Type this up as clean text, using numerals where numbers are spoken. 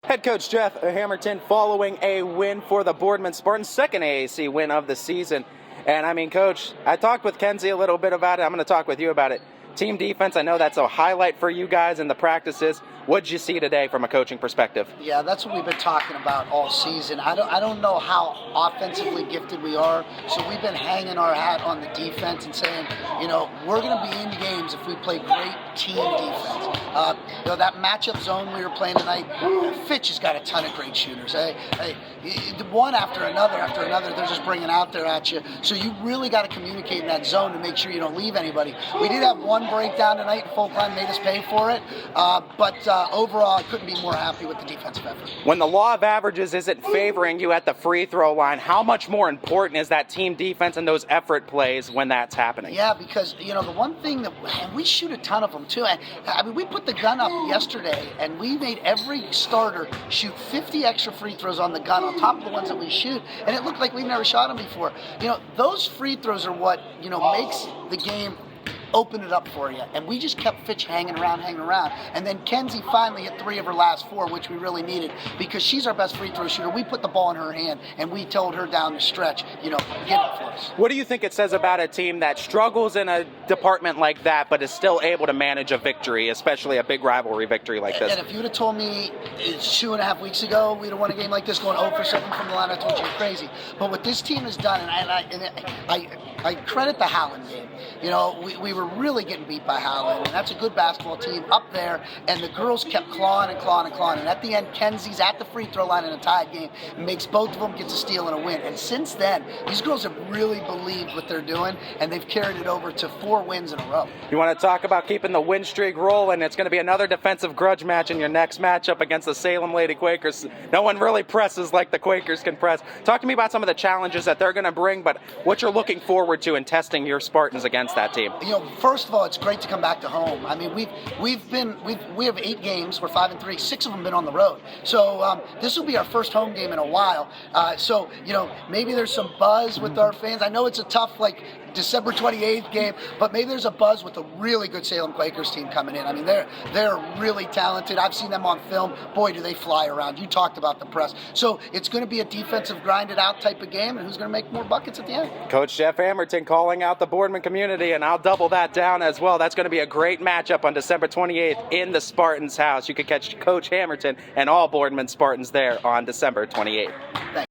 Head coach Jeff Hammerton following a win for the Boardman Spartans, second AAC win of the season. And I mean, Coach, I talked with Kenzie a little bit about it. I'm going to talk with you about it. Team defense, I know that's a highlight for you guys in the practices. What did you see today from a coaching perspective? Yeah, that's what we've been talking about all season. I don't know how offensively gifted we are, so we've been hanging our hat on the defense and saying, we're going to be in games if we play great team defense. That matchup zone we were playing tonight, Fitch has got a ton of great shooters. One after another, they're just bringing out there at you. So you really got to communicate in that zone to make sure you don't leave anybody. We did have one breakdown tonight, and full time made us pay for it, but overall, I couldn't be more happy with the defensive effort. When the law of averages isn't favoring you at the free throw line, how much more important is that team defense and those effort plays when that's happening? Yeah, because, the one thing that, and we shoot a ton of them too. I mean, we put the gun up yesterday, and we made every starter shoot 50 extra free throws on the gun on top of the ones that we shoot, and it looked like we've never shot them before. Those free throws are what, makes the game open it up for you. And we just kept Fitch hanging around. And then Kenzie finally hit 3 of her last 4, which we really needed because she's our best free throw shooter. We put the ball in her hand and we told her down the stretch, get it for us. What do you think it says about a team that struggles in a department like that, but is still able to manage a victory, especially a big rivalry victory like this? And if you would have told me 2.5 weeks ago we'd have won a game like this going 0 for 7 from the line, I told you you're crazy. But what this team has done, and I credit the Howland game. We were really getting beat by Howland, and that's a good basketball team up there, and the girls kept clawing. And at the end, Kenzie's at the free throw line in a tied game, makes both of them, gets a steal and a win. And since then, these girls have really believed what they're doing, and they've carried it over to 4 wins in a row. You want to talk about keeping the win streak rolling? It's going to be another defensive grudge match in your next matchup against the Salem Lady Quakers. No one really presses like the Quakers can press. Talk to me about some of the challenges that they're going to bring, but what you're looking forward to in testing your Spartans against that team. First of all, it's great to come back to home. I mean, we have 8 games. We're 5-3. 6 of them been on the road. So this will be our first home game in a while. So maybe there's some buzz with our fans. I know it's a tough December 28th game, but maybe there's a buzz with a really good Salem Quakers team coming in. I mean, they're really talented. I've seen them on film. Boy, do they fly around. You talked about the press. So it's going to be a defensive grinded out type of game, and who's going to make more buckets at the end? Coach Jeff Hammerton calling out the Boardman community, and I'll double that down as well. That's going to be a great matchup on December 28th in the Spartans' house. You can catch Coach Hammerton and all Boardman Spartans there on December 28th. Thanks.